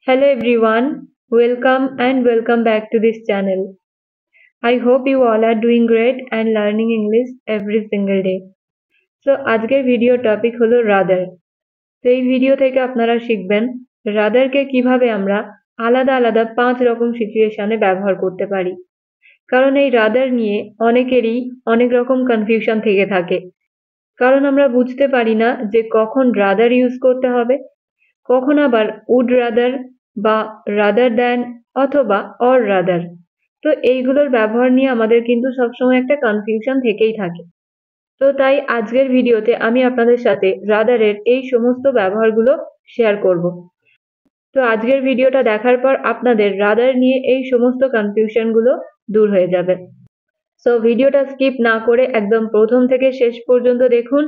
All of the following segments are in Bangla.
Hello everyone, welcome back to this channel. I hope you all are doing great and learning English every single day. So আজকের ভিডিও টপিক হলো রাদার। তো এই ভিডিও থেকে আপনারা শিখবেন রাদারকে কিভাবে আমরা আলাদা আলাদা 5 রকম সিচুয়েশনে ব্যবহার করতে পারি। কারণ এই রাদার নিয়ে অনেকেরই অনেক রকম কনফিউশন থেকে থাকে। কারণ আমরা বুঝতে পারি না যে কখন রাদার ইউজ করতে হবে, কখন আবার উড রাদার বা রাদার দ্যান অথবা অর রাদার। তো এইগুলোর ব্যবহার নিয়ে আমাদের কিন্তু সবসময় একটা কনফিউশন থেকেই থাকে। তো তাই আজকের ভিডিওতে আমি আপনাদের সাথে রাদারের এই সমস্ত ব্যবহারগুলো শেয়ার করব। তো আজকের ভিডিওটা দেখার পর আপনাদের রাদার নিয়ে এই সমস্ত কনফিউশনগুলো দূর হয়ে যাবে। সো ভিডিওটা স্কিপ না করে একদম প্রথম থেকে শেষ পর্যন্ত দেখুন।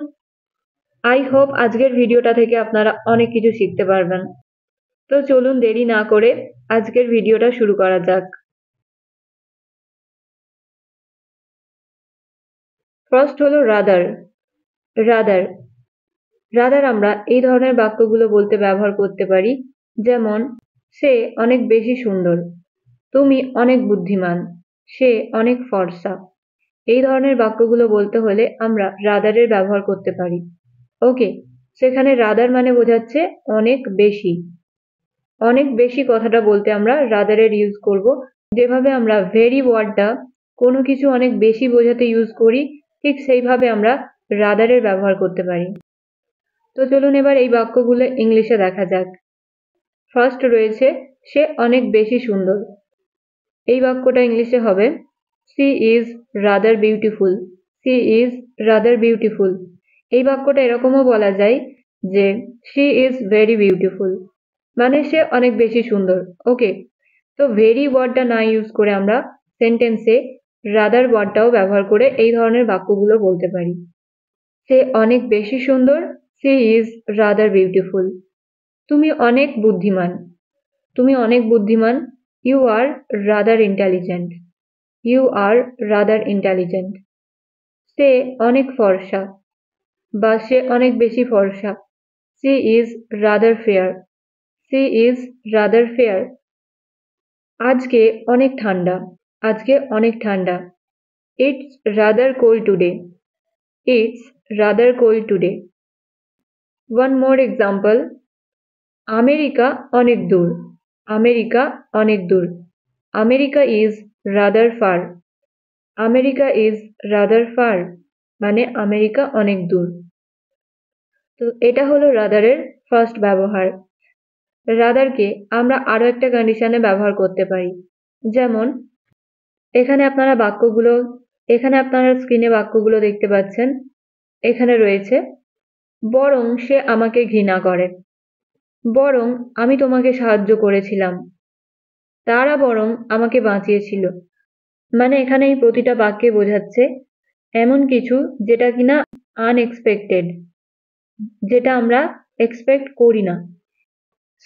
আই হোপ আজকের ভিডিওটা থেকে আপনারা অনেক কিছু শিখতে পারবেন। তো চলুন দেরি না করে আজকের ভিডিওটা শুরু করা যাক। ফার্স্ট হলো রাদার। রাদার রাদার আমরা এই ধরনের বাক্যগুলো বলতে ব্যবহার করতে পারি, যেমন সে অনেক বেশি সুন্দর, তুমি অনেক বুদ্ধিমান, সে অনেক ফর্সা। এই ধরনের বাক্যগুলো বলতে হলে আমরা রাদারের ব্যবহার করতে পারি। ওকে, সেখানে রাদার মানে বোঝাচ্ছে অনেক বেশি। অনেক বেশি কথাটা বলতে আমরা রাদারের ইউজ করব। যেভাবে আমরা ভেরি ওয়ার্ডটা কোনো কিছু অনেক বেশি বোঝাতে ইউজ করি, ঠিক সেইভাবে আমরা রাদারের ব্যবহার করতে পারি। তো চলুন এবার এই বাক্যগুলো ইংলিশে দেখা যাক। ফার্স্ট রয়েছে সে অনেক বেশি সুন্দর। এই বাক্যটা ইংলিশে হবে she is rather beautiful. She is rather beautiful. এই বাক্যটা এরকমও বলা যায় যে শি ইজ ভেরি বিউটিফুল, মানে সে অনেক বেশি সুন্দর। ওকে, তো ভেরি ওয়ার্ডটা না ইউজ করে আমরা সেন্টেন্সে রাদার ওয়ার্ডটাও ব্যবহার করে এই ধরনের বাক্যগুলো বলতে পারি। সে অনেক বেশি সুন্দর, সি ইজ রাদার বিউটিফুল। তুমি অনেক বুদ্ধিমান, তুমি অনেক বুদ্ধিমান, you are rather intelligent, you are rather intelligent. সে অনেক ফর্সা বা সে অনেক বেশি ফর্সা, she is rather fair, she is rather fair. আজকে অনেক ঠান্ডা, আজকে অনেক ঠান্ডা, it's rather cold today, it's rather cold today. One more example, America অনেক দূর, আমেরিকা অনেক দূর, America is rather far, America is rather far, মানে আমেরিকা অনেক দূর। তো এটা হলো রাদারের ফার্স্ট ব্যবহার। রাদারকে আমরা আরো একটা কন্ডিশনে ব্যবহার করতে পারি, যেমন এখানে আপনারা স্ক্রিনে বাক্যগুলো দেখতে পাচ্ছেন। এখানে রয়েছে বরং সে আমাকে ঘৃণা করে, বরং আমি তোমাকে সাহায্য করেছিলাম, তারা বরং আমাকে বাঁচিয়েছিল। মানে এখানে এই প্রতিটা বাক্যে বোঝাচ্ছে এমন কিছু যেটা কিনা আনএক্সপেক্টেড, যেটা আমরা এক্সপেক্ট করি না।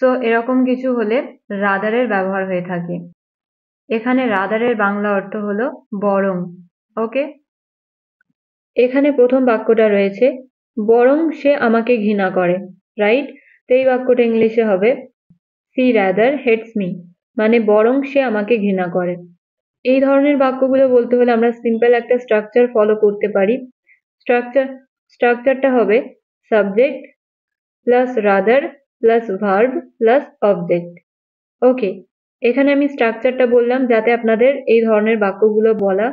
সো এরকম কিছু হলে রাদারের ব্যবহার হয়ে থাকে। এখানে রাদারের বাংলা অর্থ হলো বরং। ওকে, এখানে প্রথম বাক্যটা রয়েছে বরং সে আমাকে ঘৃণা করে, রাইট? তো এই বাক্যটা ইংলিশে হবে সি রাদার হেটস মি, মানে বরং সে আমাকে ঘৃণা করে। এই ধরনের বাক্যগুলো বলতে হলে আমরা সিম্পল একটা স্ট্রাকচার ফলো করতে পারি। স্ট্রাকচারটা হবে subject plus rather plus verb plus object. Okay, এখানে আমি স্ট্রাকচারটা বললাম যাতে আপনাদের এই ধরনের বাক্যগুলো বলা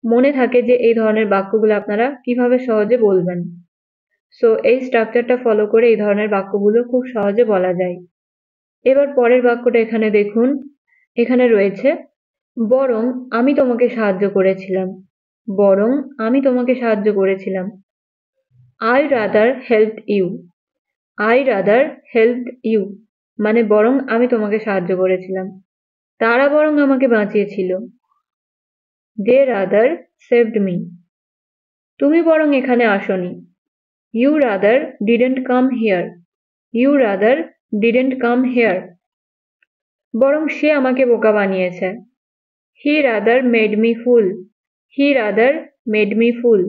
মনে থাকে, যে এই ধরনের বাক্যগুলো আপনারা কিভাবে সহজে বলবেন। সো এই স্ট্রাকচারটা ফলো করে এই ধরনের বাক্যগুলো খুব সহজে বলা যায়। এবার পরের বাক্যটা এখানে দেখুন। এখানে রয়েছে বরং আমি তোমাকে সাহায্য করেছিলাম, বরং আমি তোমাকে সাহায্য করেছিলাম। I rather helped you, I rather helped you, মানে বরং আমি তোমাকে সাহায্য করেছিলাম, তারা বরং আমাকে বাঁচিয়েছিল। দে রাদার সেভড মি, তুমি বরং এখানে আসোনি। You rather didn't come here, you rather didn't come here, বরং সে আমাকে বোকা বানিয়েছে। He rather made me fool, he rather made me fool,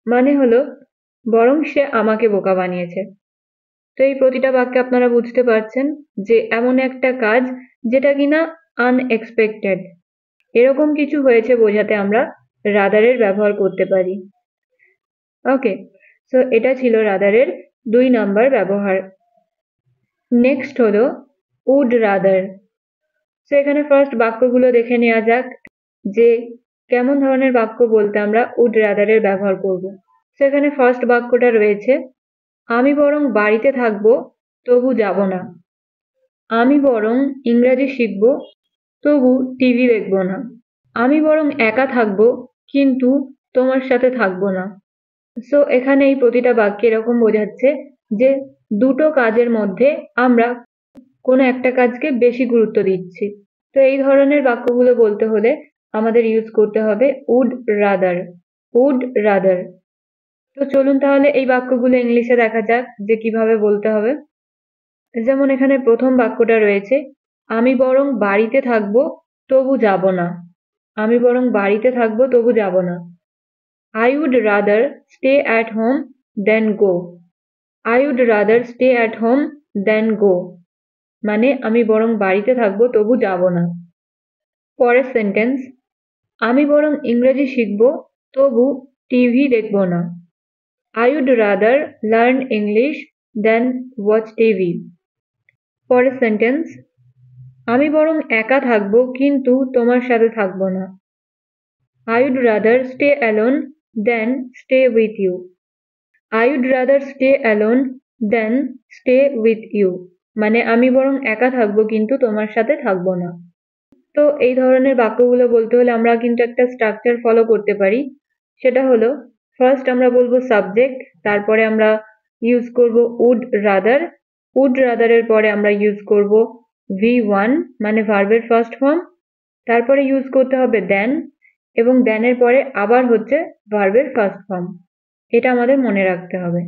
মানে হলো বরং সে আমাকে বোকা বানিয়েছে। তো এই প্রতিটা বাক্যে আপনারা বুঝতে পারছেন যে এমন একটা কাজ যেটা কিনা আনএক্সপেক্টেড, এরকম কিছু হয়েছে বোঝাতে আমরা রাদারের ব্যবহার করতে পারি। ওকে, সো এটা ছিল রাদারের 2 নাম্বার ব্যবহার। নেক্সট হলো উড রাদার। সো এখানে ফার্স্ট বাক্যগুলো দেখে নেওয়া যাক যে কেমন ধরনের বাক্য বলতে আমরা উড রাদারের ব্যবহার করব। সো এখানে ফার্স্ট বাক্যটা রয়েছে, আমি বরং বাড়িতে থাকবো তবু যাব না। আমি বরং ইংরাজি শিখব তবু টিভি দেখব না। আমি বরং একা থাকবো কিন্তু তোমার সাথে থাকবো না। সো এখানে এই প্রতিটা বাক্যে এরকম বোঝাচ্ছে যে দুটো কাজের মধ্যে আমরা কোনো একটা কাজকে বেশি গুরুত্ব দিচ্ছি। তো এই ধরনের বাক্যগুলো বলতে হলে আমাদের ইউজ করতে হবে উড রাদার। Would rather. তো চলুন তাহলে এই বাক্যগুলো ইংলিশে দেখা যাক যে কিভাবে বলতে হবে। যেমন এখানে প্রথম বাক্যটা রয়েছে, আমি বরং বাড়িতে থাকবো তবু যাব না। আমি বরং বাড়িতে থাকবো তবু যাব না। I would rather stay at home than go. I would rather stay at home than go. মানে আমি বরং বাড়িতে থাকবো তবু যাব না। পরের সেন্টেন্স, আমি বরং ইংরেজি শিখবো তবু টিভি দেখব না। I would rather learn English than watch TV. পরের সেন্টেন্স, আমি বরং একা থাকবো কিন্তু তোমার সাথে থাকবো না। I would rather stay alone than stay with you. I would rather stay alone than stay with you. মানে আমি বরং একা থাকবো কিন্তু তোমার সাথে থাকবো না। তো এই ধরনের বাক্যগুলো বলতে হলে আমরা কিন্তু একটা স্ট্রাকচার ফলো করতে পারি। সেটা হলো, ফার্স্ট আমরা বলবো সাবজেক্ট, তারপরে আমরা ইউজ করব উড রাদার। উড রাদারের পরে আমরা ইউজ করব V1 মানে ভার্বের ফার্স্ট ফর্ম, তারপরে ইউজ করতে হবে দেন, এবং দেনের পরে আবার হচ্ছে ভার্বের ফার্স্ট ফর্ম। এটা আমাদের মনে রাখতে হবে।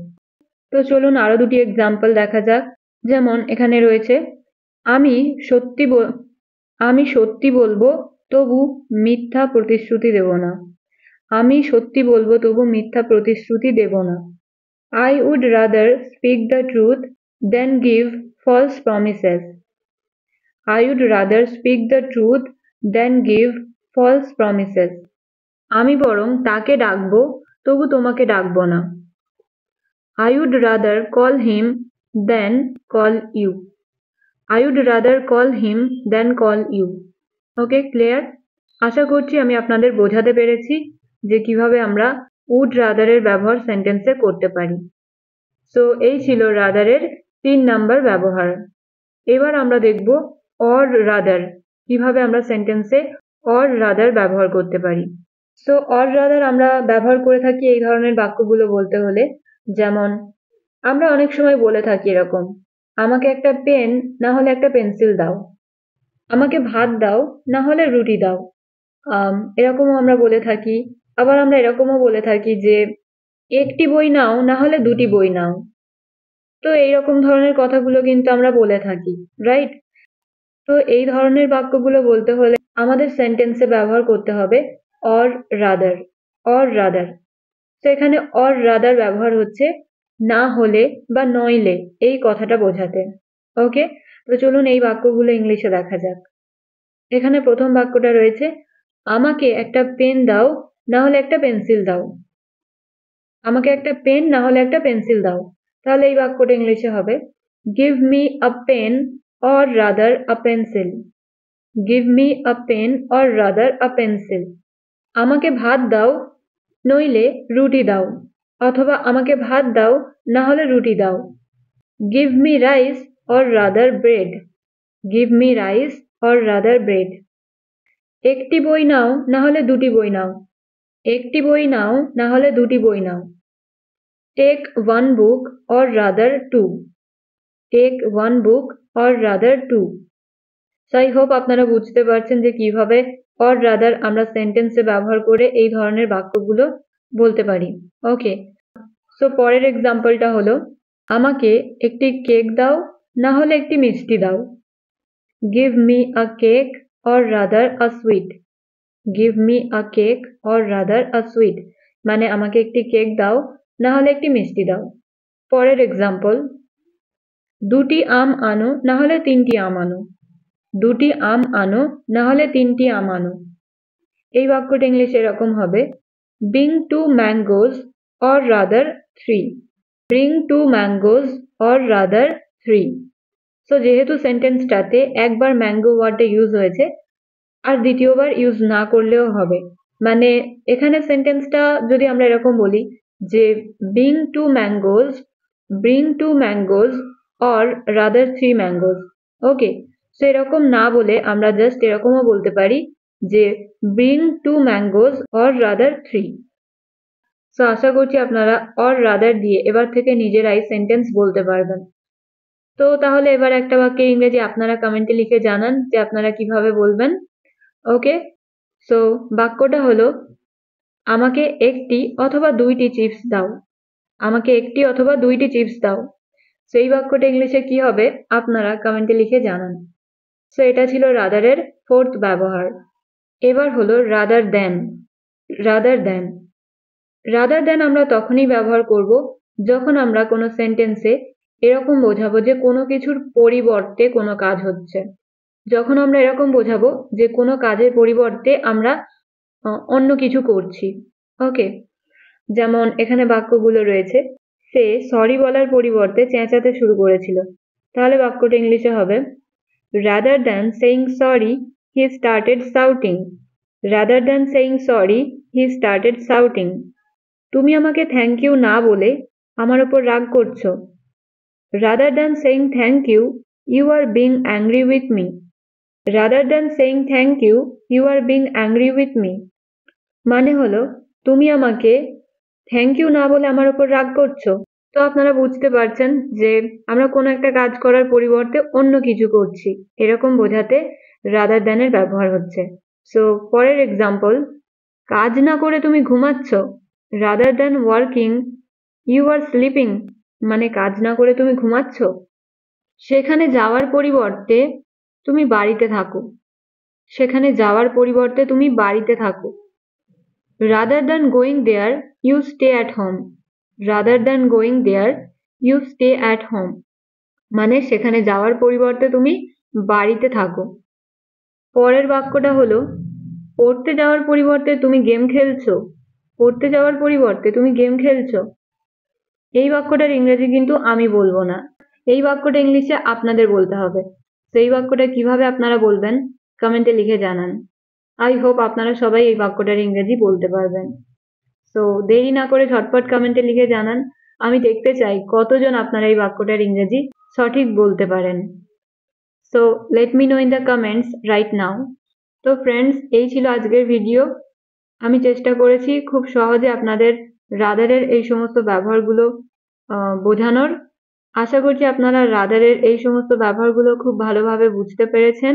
তো চলুন আরো দুটি এক্সাম্পল দেখা যাক। যেমন এখানে রয়েছে, আমি সত্যি বলবো তবু মিথ্যা প্রতিশ্রুতি দেব না। আমি সত্যি বলবো তবু মিথ্যা প্রতিশ্রুতি দেব না। I would rather speak the truth than give false promises. I would rather speak the truth than give false promises. আমি বরং তাকে ডাকবো তবু তোমাকে ডাকবো না। I would rather call him than call you. I would rather call him than call you. Okay, clear? আশা করছি আমি আপনাদের বোঝাতে পেরেছি যে কিভাবে আমরা would rather এর ব্যবহার সেন্টেন্সে করতে পারি। সো এই ছিল রাদারের 3 নাম্বার ব্যবহার। এবার আমরা দেখব or rather, কিভাবে আমরা সেন্টেন্সে or rather ব্যবহার করতে পারি। সো or rather আমরা ব্যবহার করে থাকি এই ধরনের বাক্যগুলো বলতে হলে, যেমন আমরা অনেক সময় বলে থাকি এরকম, আমাকে একটা পেন না হলে একটা পেন্সিল দাও। আমাকে ভাত দাও না হলে রুটি দাও। এরকমও আমরা বলে থাকি। আবার আমরা এরকমও বলে থাকি যে একটি বই নাও না হলে দুটি বই নাও। তো এইরকম ধরনের কথাগুলো কিন্তু আমরা বলে থাকি, রাইট? তো এই ধরনের বাক্যগুলো বলতে হলে আমাদের সেন্টেন্সে ব্যবহার করতে হবে or rather. or rather. তো এখানে or rather ব্যবহার হচ্ছে না হলে বা নইলে এই কথাটা বোঝাতে। ওকে, তো চলুন এই বাক্যগুলো ইংলিশে দেখা যাক। এখানে প্রথম বাক্যটা রয়েছে, আমাকে একটা পেন দাও না হলে একটা পেন্সিল দাও। আমাকে একটা পেন না হলে একটা পেন্সিল দাও। তাহলে এই বাক্যটা ইংলিশে হবে, give me a pen or rather a pencil. give me a pen or rather a pencil. আমাকে ভাত দাও নইলে রুটি দাও, অথবা আমাকে ভাত দাও না হলে রুটি দাও। give me rice or rather bread. give me rice or rather bread. একটি বই নাও না হলে দুটি বই নাও। একটি বই নাও না হলে দুটি বই নাও। take one book or rather two. take one book or rather two. So I hope আপনারা বুঝতে পারছেন যে কিভাবে or rather আমরা সেন্টেন্সে ব্যবহার করে এই ধরনের বাক্যগুলো বলতে পারি। ওকে, সো পরের এক্সাম্পলটা হলো, আমাকে একটি কেক দাও না হলে একটি মিষ্টি দাও। give me a cake or rather a sweet. give me a cake or rather a sweet. মানে আমাকে একটি কেক দাও না হলে একটি মিষ্টি দাও। পরের এক্সাম্পল, দুটি আম আনো না হলে তিনটি আম আনো। দুটি আম আনো না হলে তিনটি আম আনো। এই বাক্যটা ইংলিশে এরকম হবে, bring two mangoes or rather three. bring two mangoes or rather three. So যেহেতু সেন্টেন্সটাতে একবার ম্যাঙ্গো ওয়ার্ডটা ইউজ হয়েছে, আর দ্বিতীয়বার ইউজ না করলেও হবে। মানে এখানে সেন্টেন্সটা যদি আমরা এরকম বলি যে bring two mangoes or rather three mangoes. Okay, so এরকম না বলে আমরা জাস্ট এরকমও বলতে পারি যে bring two mangoes or rather three. So আশা করছি আপনারা or rather দিয়ে এবার থেকে নিজেরাই সেন্টেন্স বলতে পারবেন। তো তাহলে এবার একটা বাক্যের ইংরেজি আপনারা কমেন্টে লিখে জানান যে আপনারা কিভাবে বলবেন। ওকে, সো বাক্যটা হলো, আমাকে একটি অথবা দুইটি চিপস দাও। আমাকে একটি অথবা দুইটি চিপস দাও। সেই বাক্যটা ইংলিশে কি হবে আপনারা কমেন্টে লিখে জানান। সো এটা ছিল রাদারের ফোর্থ ব্যবহার। এবার হলো rather than. Rather than rather than আমরা তখনই ব্যবহার করব যখন আমরা কোনো সেন্টেন্সে এরকম বোঝাবো যে কোনো কিছুর পরিবর্তে কোনো কাজ হচ্ছে। যখন আমরা এরকম বোঝাবো যে কোনো কাজের পরিবর্তে আমরা অন্য কিছু করছি। ওকে, যেমন এখানে বাক্যগুলো রয়েছে, সে সরি বলার পরিবর্তে চেঁচাতে শুরু করেছিল। তাহলে বাক্যটা ইংলিশে হবে, rather than saying sorry he started shouting. rather than saying sorry he started shouting. তুমি আমাকে থ্যাংক ইউ না বলে আমার উপর রাগ করছো। rather than saying thank you you are being angry with me. rather than saying thank you you are being angry with me. মানে হলো তুমি আমাকে থ্যাংক ইউ না বলে আমার উপর রাগ করছো। তো আপনারা বুঝতে পারছেন যে আমরা কোনো একটা কাজ করার পরিবর্তে অন্য কিছু করছি, এরকম বোঝাতে রাদার দ্যানের ব্যবহার হচ্ছে। সো পরের এক্সাম্পল, কাজ না করে তুমি ঘুমাচ্ছ। Rather than working you are sleeping. মানে কাজ না করে তুমি ঘুমাচ্ছ। সেখানে যাওয়ার পরিবর্তে তুমি বাড়িতে থাকো। সেখানে যাওয়ার পরিবর্তে তুমি বাড়িতে থাকো। rather than going there you stay at home. rather than going there you stay at home. মানে সেখানে যাওয়ার পরিবর্তে তুমি বাড়িতে থাকো। পরের বাক্যটা হলো, পড়তে যাওয়ার পরিবর্তে তুমি গেম খেলছো। পড়তে যাওয়ার পরিবর্তে তুমি গেম খেলছো। এই বাক্যটার ইংরেজি কিন্তু আমি বলবো না, এই বাক্যটা ইংলিশে আপনাদের বলতে হবে। সেই বাক্যটা কিভাবে আপনারা বলবেন কমেন্টে লিখে জানান। আই হোপ আপনারা সবাই এই বাক্যটার ইংরেজি বলতে পারবেন। সো দেরি না করে ঝটপট কমেন্টে লিখে জানান, আমি দেখতে চাই কতজন আপনারা এই বাক্যটার ইংরেজি সঠিক বলতে পারেন। So let me no in the comments right now. তো ফ্রেন্ডস, এই ছিল আজকের ভিডিও। আমি চেষ্টা করেছি খুব সহজে আপনাদের রাদারের এই সমস্ত ব্যবহারগুলো বোঝানোর। আশা করছি আপনারা রাদারের এই সমস্ত ব্যবহারগুলো খুব ভালোভাবে বুঝতে পেরেছেন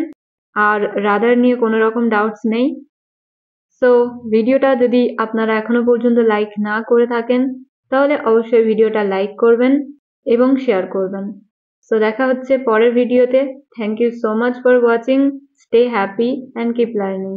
আর রাদার নিয়ে কোনো রকম ডাউটস নেই। সো ভিডিওটা যদি আপনারা এখনো পর্যন্ত লাইক না করে থাকেন তাহলে অবশ্যই ভিডিওটা লাইক করবেন এবং শেয়ার করবেন। সো দেখা হচ্ছে পরের ভিডিওতে। Thank you so much for watching. Stay happy and keep learning.